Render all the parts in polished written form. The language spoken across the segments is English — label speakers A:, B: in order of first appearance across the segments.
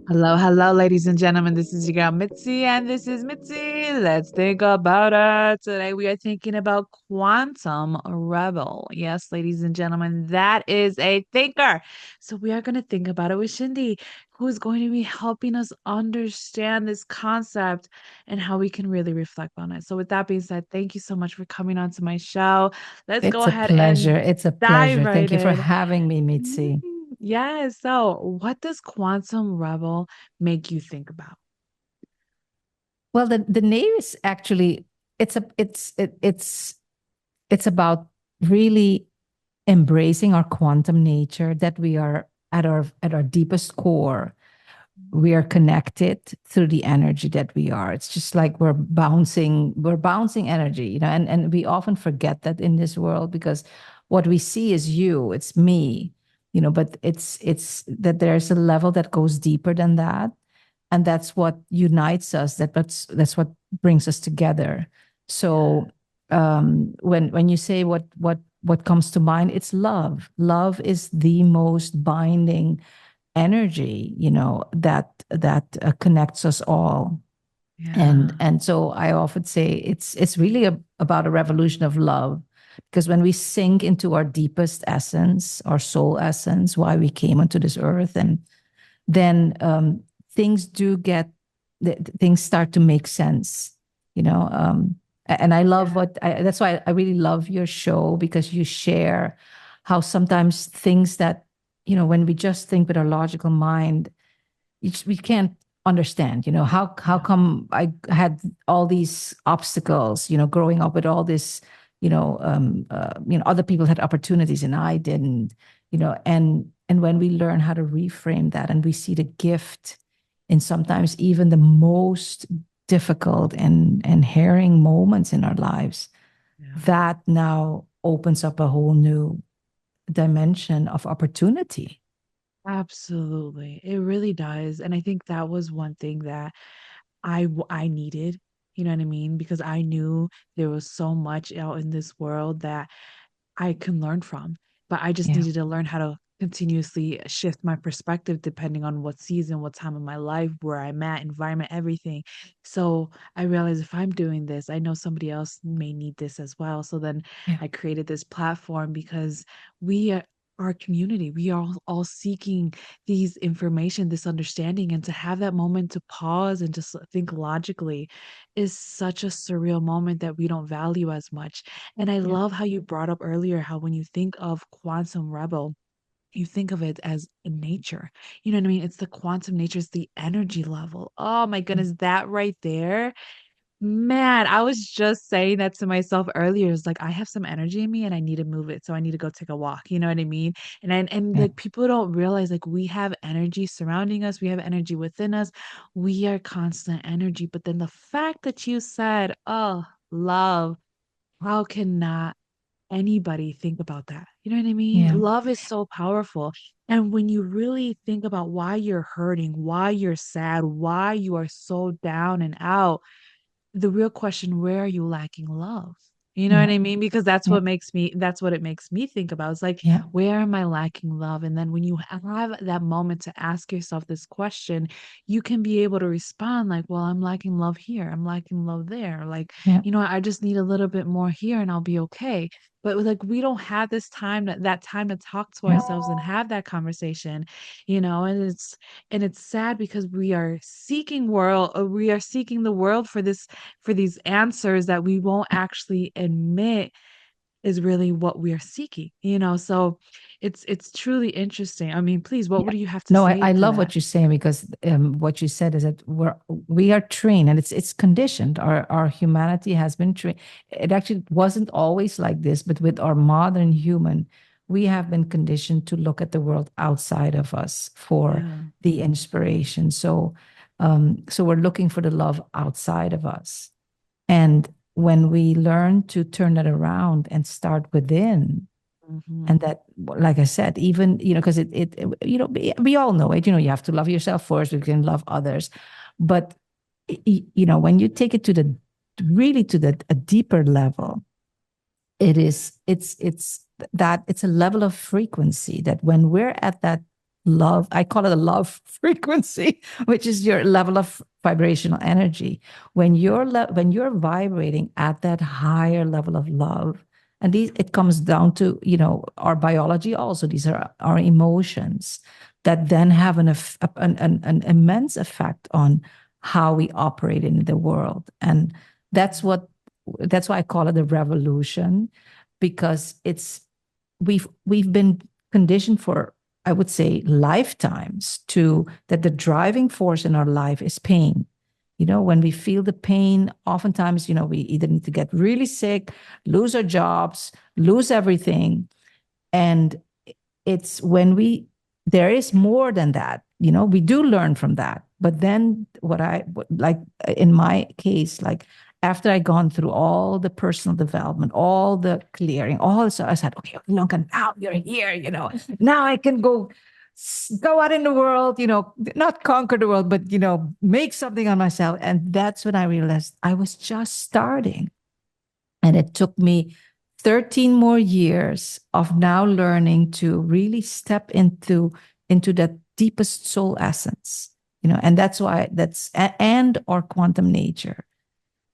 A: Hello, hello, ladies and gentlemen. This is your girl Mitzi, and this is Mitzi. Let's think about it. Today we are thinking about quantum rebel. Yes, ladies and gentlemen, that is a thinker. So we are going to think about it with Shindy, who is going to be helping us understand this concept and how we can really reflect on it. So with that being said, thank you so much for coming on to my show. Let's go
B: It's a
A: ahead
B: pleasure.
A: and
B: It's a
A: dive
B: pleasure.
A: right
B: Thank you for
A: in.
B: having me, Mitzi.
A: Yes. So, what does quantum rebel make you think about?
B: Well, the name is actually it's about really embracing our quantum nature that we are at our deepest core. We are connected through the energy that we are. It's just like we're bouncing energy, and we often forget that in this world because what we see is you, it's me, but it's that there's a level that goes deeper than that. And that's what unites us. That's what brings us together. So when you say what comes to mind, it's love. Love is the most binding energy, that connects us all. and
A: Yeah.
B: and so I often say it's really about a revolution of love, because when we sink into our deepest essence, our soul essence, why we came onto this earth, and then things do get things start to make sense, you know and I love
A: Yeah.
B: that's why I really love your show, because you share how sometimes things that, when we just think with our logical mind, we can't understand, how
A: Yeah.
B: come I had all these obstacles, growing up with all this, other people had opportunities and I didn't, and when we learn how to reframe that, and we see the gift in sometimes even the most difficult and harrowing moments in our lives,
A: Yeah.
B: that now opens up a whole new dimension of opportunity.
A: Absolutely. It really does. And I think that was one thing that I needed, you know what I mean? Because I knew there was so much out in this world that I can learn from. But I just
B: Yeah.
A: needed to learn how to continuously shift my perspective depending on what season, what time of my life, where I'm at, environment, everything. So I realized if I'm doing this, I know somebody else may need this as well. So then
B: Yeah.
A: I created this platform because we are our community. We are all seeking these information, this understanding, and to have that moment to pause and just think logically is such a surreal moment that we don't value as much. And I
B: Yeah.
A: love how you brought up earlier how when you think of quantum rebel, you think of it as nature. You know what I mean? It's the quantum nature, it's the energy level. Oh my goodness, that right there. Man, I was just saying that to myself earlier. It's like I have some energy in me and I need to move it. So I need to go take a walk. You know what I mean? And
B: Yeah.
A: like people don't realize like we have energy surrounding us, we have energy within us. We are constant energy. But then the fact that you said, oh, love, how can not anybody think about that? You know what I mean?
B: Yeah.
A: Love is so powerful. And when you really think about why you're hurting, why you're sad, why you are so down and out, the real question, where are you lacking love? You know
B: Yeah.
A: what I mean? Because
B: Yeah.
A: that's what it makes me think about. It's like,
B: Yeah.
A: where am I lacking love? And then when you have that moment to ask yourself this question, you can be able to respond like, well, I'm lacking love here. I'm lacking love there. Like,
B: Yeah.
A: I just need a little bit more here and I'll be okay. But like, we don't have this time, that time to talk to
B: Yeah.
A: ourselves and have that conversation, and it's sad because we are seeking the world for this, for these answers that we won't actually admit is really what we are seeking, so it's truly interesting. I mean, please, what
B: Yeah.
A: do you have to
B: No, I,
A: say
B: I
A: to
B: love
A: that?
B: what you're saying, because what you said is that we are trained, and it's conditioned. Our humanity has been trained. It actually wasn't always like this, but with our modern human, we have been conditioned to look at the world outside of us for
A: Yeah.
B: the inspiration. So we're looking for the love outside of us. And when we learn to turn that around and start within,
A: Hmm.
B: and that, like I said, even, because we all know it, you have to love yourself first, we can love others. But when you take it to the really to the a deeper level, it's that it's a level of frequency that when we're at that love. I call it a love frequency, which is your level of vibrational energy. When you're vibrating at that higher level of love, and these it comes down to our biology also. These are our emotions that then have an immense effect on how we operate in the world. And that's what that's why I call it a revolution, because we've been conditioned for, I would say, lifetimes to that the driving force in our life is pain. When we feel the pain, oftentimes, we either need to get really sick, lose our jobs, lose everything. And it's when there is more than that. We do learn from that. But then like in my case, like after I gone through all the personal development, all the clearing, all so I said, okay, Ilonka, now you're here, now I can go out in the world, not conquer the world, but make something on myself. And that's when I realized I was just starting. And it took me 13 more years of now learning to really step into that deepest soul essence, and that's why and our quantum nature,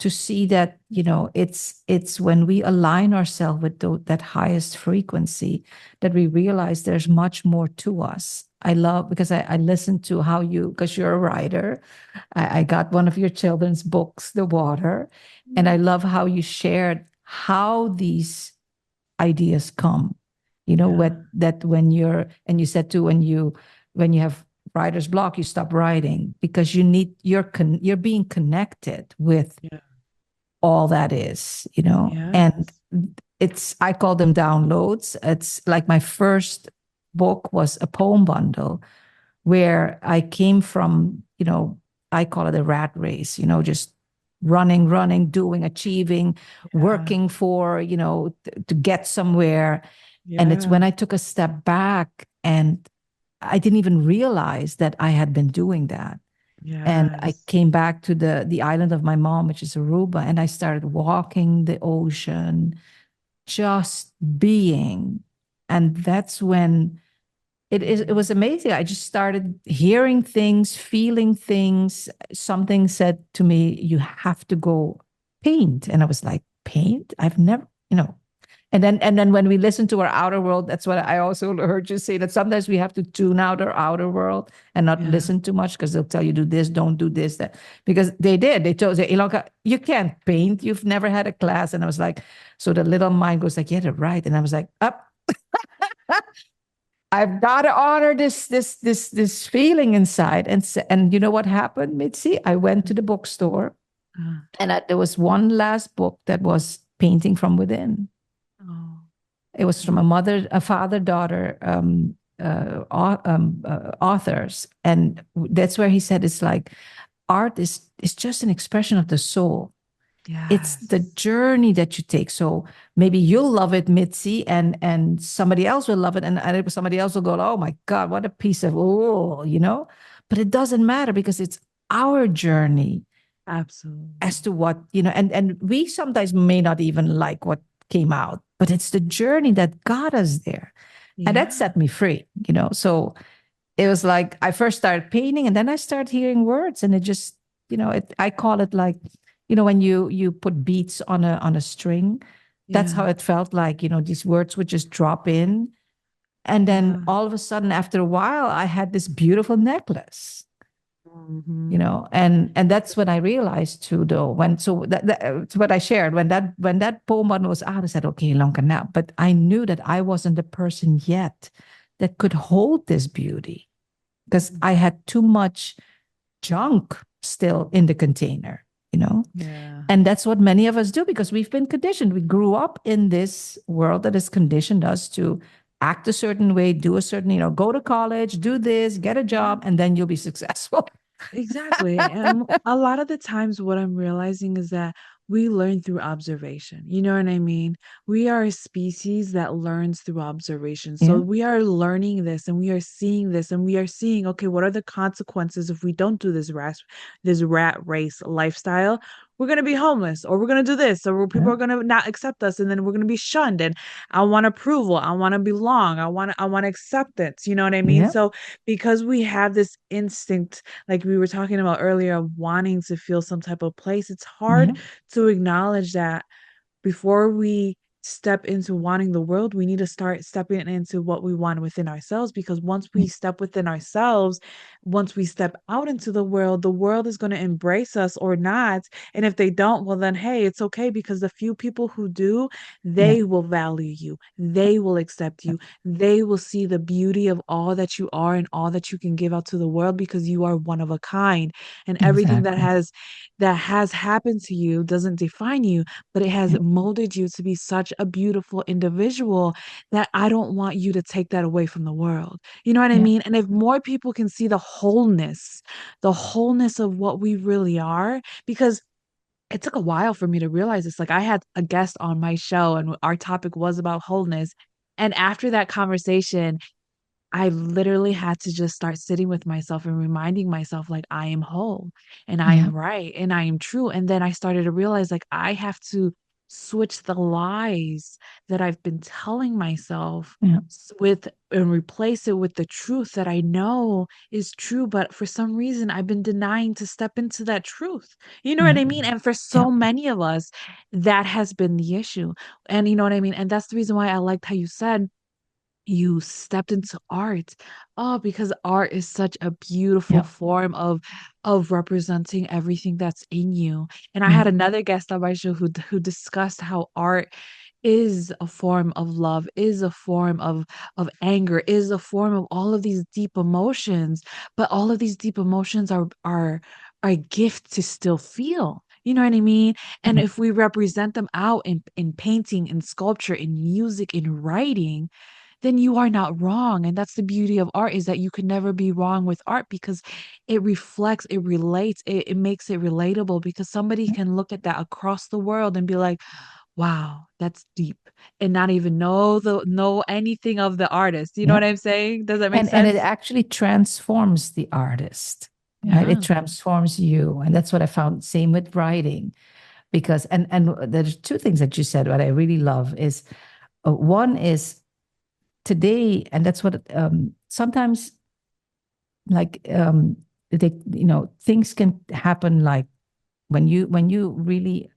B: to see that it's when we align ourselves with that highest frequency that we realize there's much more to us. I love, because I listened to how because you're a writer. I got one of your children's books, The Water, and I love how you shared how these ideas come.
A: Yeah.
B: That when you said too, when you have writer's block, you stop writing because you're being connected with
A: Yeah.
B: all that is, and
A: Yes.
B: I call them downloads. It's like my first book was a poem bundle where I came from, I call it a rat race, just running, doing, achieving,
A: Yeah.
B: working for, to get somewhere. And it's when
A: Yeah.
B: I took a step back and I didn't even realize that I had been doing that. And I
A: Yes.
B: came back to the island of my mom, which is Aruba, and I started walking the ocean, just being. And that's when it was amazing. I just started hearing things, feeling things. Something said to me, "You have to go paint." And I was like, "Paint? I've never, and then when we listen to our outer world, that's what I also heard you say, that sometimes we have to tune out our outer world and not
A: Yeah.
B: listen too much, because they'll tell you do this, don't do this, that, because they told you, Ilonka, you can't paint, you've never had a class. And I was like, so the little mind goes like, yeah, they're right. And I was like, up, I've got to honor this feeling inside. And you know what happened, Mitzi? I went to the bookstore,
A: Uh,
B: and there was one last book that was Painting from Within.
A: oh,
B: It was from
A: wow.
B: a father daughter authors, and that's where he said it's like art is just an expression of the soul. It's the
A: Yes.
B: journey that you take. So maybe you'll love it, Mitzi, and somebody else will love it, and somebody else will go, "Oh my God, what a piece of But it doesn't matter, because it's our journey as
A: Absolutely.
B: to what and we sometimes may not even like what came out, but it's the journey that got us there, and that
A: Yeah.
B: set me free. So it was like I first started painting, and then I started hearing words, and it just I call it like when you put beats on a string. That's how
A: Yeah.
B: it felt like. These words would just drop in, and then
A: Yeah.
B: all of a sudden, after a while, I had this beautiful necklace.
A: Hmm.
B: And that's when I realized too, though, that's what I shared when that poem one was out. I said, okay, Lonka, now, but I knew that I wasn't the person yet that could hold this beauty, because I had too much junk still in the container.
A: Yeah.
B: And that's what many of us do, because we've been conditioned. We grew up in this world that has conditioned us to act a certain way, do a certain, go to college, do this, get a
A: Yeah.
B: job, and then you'll be successful.
A: Exactly. And a lot of the times, what I'm realizing is that we learn through observation. You know what I mean? We are a species that learns through observation. So
B: Yeah.
A: we are learning this and we are seeing this and we are seeing, okay, what are the consequences if we don't do this rat race lifestyle? we're going to be homeless, or we're going to do this, or people
B: Yeah.
A: are going to not accept us, and then we're going to be shunned. And I want approval. I want to belong. I want acceptance. You know what I mean?
B: Yeah.
A: So because we have this instinct, like we were talking about earlier, of wanting to feel some type of place, it's hard
B: Yeah.
A: to acknowledge that before we step into wanting the world, we need to start stepping into what we want within ourselves. Because once we step within ourselves, once we step out into the world is going to embrace us or not. And if they don't, well, then hey, it's okay, because the few people who do,
B: Yeah.
A: they will value you, they will accept you, they will see the beauty of all that you are and all that you can give out to the world, because you are one of a kind. And everything
B: Exactly.
A: that has happened to you doesn't define you, but it has
B: Yeah.
A: molded you to be such a beautiful individual that I don't want you to take that away from the world. You know what I
B: Yeah.
A: mean? And if more people can see the wholeness of what we really are, because it took a while for me to realize this. Like, I had a guest on my show and our topic was about wholeness. And after that conversation, I literally had to just start sitting with myself and reminding myself, like, I am whole and I
B: Yeah.
A: am right and I am true. And then I started to realize, like, I have to switch the lies that I've been telling myself
B: Yeah.
A: with, and replace it with the truth that I know is true. But for some reason, I've been denying to step into that truth. You know what
B: Yeah.
A: I mean? And for
B: Yeah.
A: so many of us, that has been the issue. And you know what I mean? And that's the reason why I liked how you said, you stepped into art. Oh, because art is such a beautiful
B: Yeah.
A: form of representing everything that's in you. And I
B: Yeah.
A: had another guest on my show who discussed how art is a form of love, is a form of anger, is a form of all of these deep emotions. But all of these deep emotions are a gift to still feel. You know what I mean? And
B: Yeah.
A: if we represent them out in painting, in sculpture, in music, in writing, then you are not wrong. And that's the beauty of art, is that you can never be wrong with art, because it reflects, it relates, it makes it relatable, because somebody can look at that across the world and be like, wow, that's deep, and not even know anything of the artist. You know
B: Yeah.
A: what I'm saying? Does that make
B: And it
A: sense?
B: actually transforms the artist, right? It
A: Yeah.
B: transforms you. And that's what I found. Same with writing. Because and there's two things that you said, what I really love is one is today, and that's what sometimes like they, things can happen, like when you really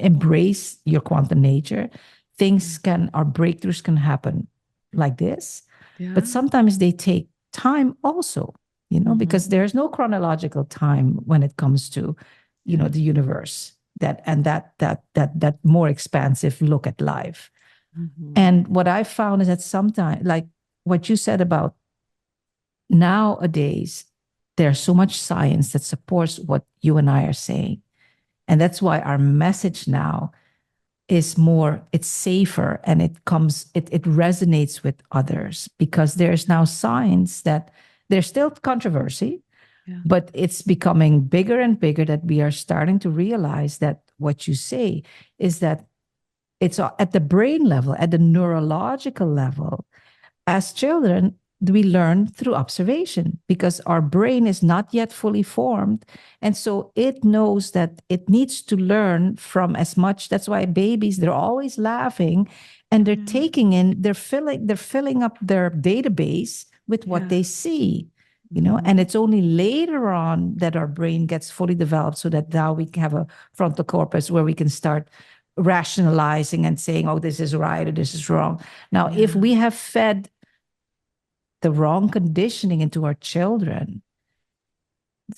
B: embrace your quantum nature, things
A: Yeah.
B: can, or breakthroughs can happen like this. But
A: Yeah.
B: sometimes they take time also, because
A: Hmm.
B: there's no chronological time when it comes to,
A: Yeah.
B: the universe, that more expansive look at life.
A: Hmm.
B: And what I found is that sometimes, like what you said about nowadays, there's so much science that supports what you and I are saying. And that's why our message now is more, it's safer, and it resonates with others, because there's now science that there's still controversy,
A: Yeah.
B: but it's becoming bigger and bigger, that we are starting to realize that what you say is that it's at the brain level, at the neurological level. As children, we learn through observation, because our brain is not yet fully formed. And so it knows that it needs to learn from as much. That's why babies, they're always laughing, and they're
A: Yeah.
B: taking in, they're filling up their database with what
A: Yeah.
B: they see. And
A: Hmm.
B: it's only later on that our brain gets fully developed, so that now we have a frontal corpus where we can start rationalizing and saying, oh, this is right or this is wrong. Now, if
A: Yeah.
B: we have fed the wrong conditioning into our children,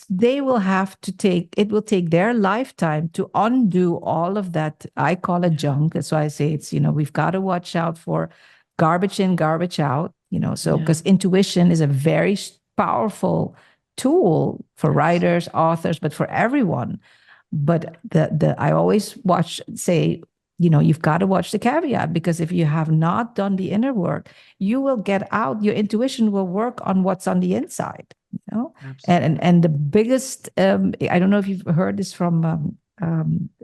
B: they will have to take, it will take their lifetime to undo all of that. I call it
A: Yeah.
B: junk. That's why I say it's, we've got to watch out for garbage in, garbage out, so
A: Yeah.
B: because intuition is a very powerful tool for
A: Absolutely.
B: writers, authors, but for everyone. But the I always say, you've got to watch the caveat, because if you have not done the inner work, you will get out. Your intuition will work on what's on the inside. And
A: Absolutely.
B: the biggest, I don't know if you've heard this from,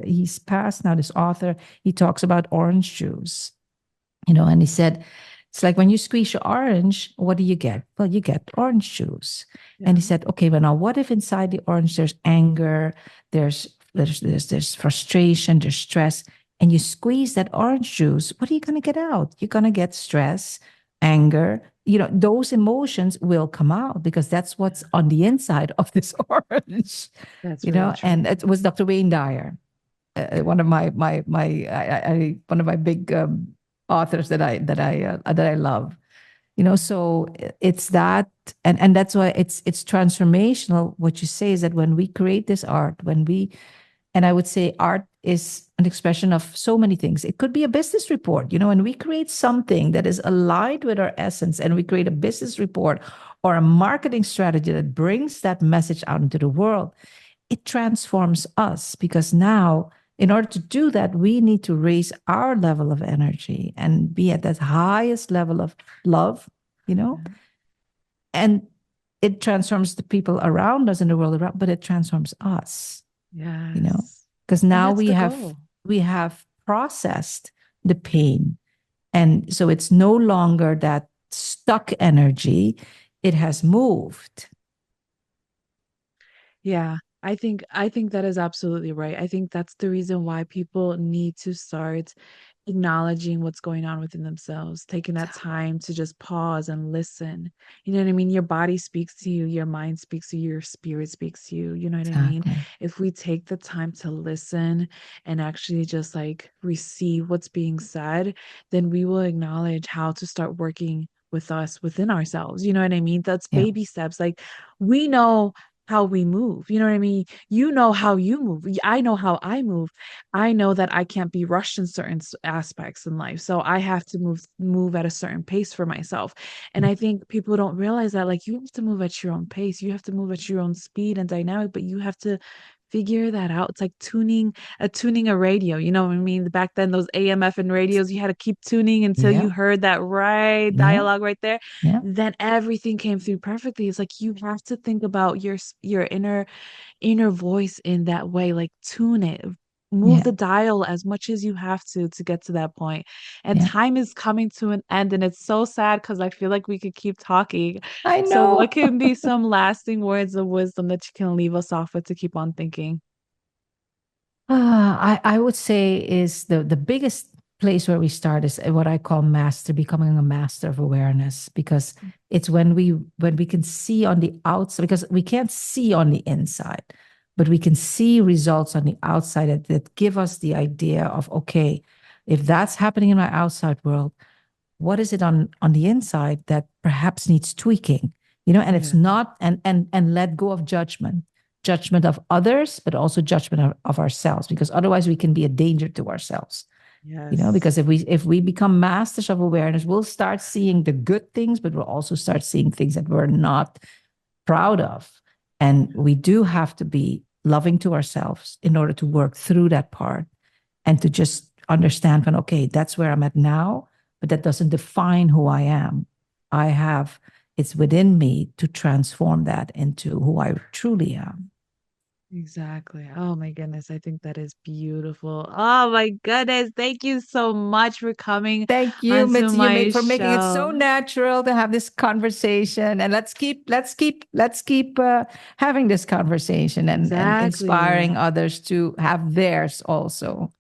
B: he's passed now, this author. He talks about orange juice, and he said, it's like when you squeeze your orange, what do you get? Well, you get orange juice. And he
A: Yeah.
B: said, okay, but now what if inside the orange there's anger, there's there's frustration, there's stress, and you squeeze that orange juice, what are you going to get out? You're going to get stress, anger. Those emotions will come out because that's what's on the inside of this orange.
A: That's very
B: And
A: true.
B: it was Dr. Wayne Dyer, one of one of my big authors that I love. So it's that, and that's why it's transformational. What you say is that when we create this art, and I would say art is an expression of so many things. It could be a business report, and we create something that is aligned with our essence, and we create a business report or a marketing strategy that brings that message out into the world. It transforms us because now, in order to do that, we need to raise our level of energy and be at that highest level of love, you know,
A: Yeah.
B: and it transforms the people around us in the world around, but it transforms us, you know,
A: Yes.
B: because
A: And
B: now
A: that's
B: we
A: the
B: have
A: goal.
B: we have processed the pain, and so it's no longer that stuck energy; it has moved.
A: Yeah, I think that is absolutely right. I think that's the reason why people need to start acknowledging what's going on within themselves, taking that
B: Exactly.
A: time to just pause and listen. You know what I mean? Your body speaks to you, your mind speaks to you, your spirit speaks to you. You know what I mean?
B: Exactly.
A: If we take the time to listen and actually just like receive what's being said, then we will acknowledge how to start working with us within ourselves. You know what I mean? That's
B: Yeah.
A: baby steps. Like we know how we move. You know what I mean? You know how you move. I know how I move. I know that I can't be rushed in certain aspects in life. So I have to move at a certain pace for myself. And I think people don't realize that like you have to move at your own pace. You have to move at your own speed and dynamic, but you have to figure that out. It's like tuning a radio. You know what I mean? Back then those AM FM radios, you had to keep tuning until you
B: Yeah.
A: heard that right
B: Yeah.
A: dialogue right there.
B: Yeah.
A: Then everything came through perfectly. It's like you have to think about your inner voice in that way, like tune it, move
B: Yeah.
A: the dial as much as you have to get to that point. And
B: Yeah.
A: time is coming to an end, and it's so sad because I feel like we could keep talking.
B: I
A: So what
B: know.
A: can be some lasting words of wisdom that you can leave us off with to keep on thinking?
B: I would say is the biggest place where we start is what I call becoming a master of awareness, because it's when we can see on the outside, because we can't see on the inside, but we can see results on the outside that give us the idea of, okay, if that's happening in my outside world, what is it on the inside that perhaps needs tweaking, and it's
A: Yeah.
B: not, and let go of judgment of others, but also judgment of ourselves, because otherwise we can be a danger to ourselves.
A: Yes.
B: Because if we become masters of awareness, we'll start seeing the good things, but we'll also start seeing things that we're not proud of. And we do have to be loving to ourselves in order to work through that part, and to just understand when, okay, that's where I'm at now, but that doesn't define who I am. I have, it's within me to transform that into who I truly am.
A: Exactly. Oh my goodness. I think that is beautiful. Oh my goodness. Thank you so much for coming
B: Thank you,
A: onto
B: Mitzi,
A: my
B: for making it
A: show.
B: so natural to have this conversation. And let's keep having this conversation, and
A: Exactly.
B: inspiring others to have theirs also.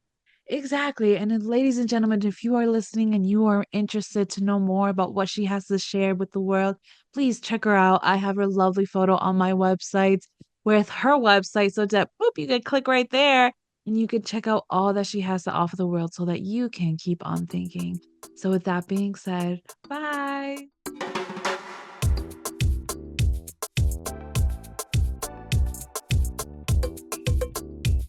A: Exactly. And then, ladies and gentlemen, if you are listening and you are interested to know more about what she has to share with the world, please check her out. I have her lovely photo on my website with her website so that boop, you can click right there and you can check out all that she has to offer the world so that you can keep on thinking. So, with that being said, bye.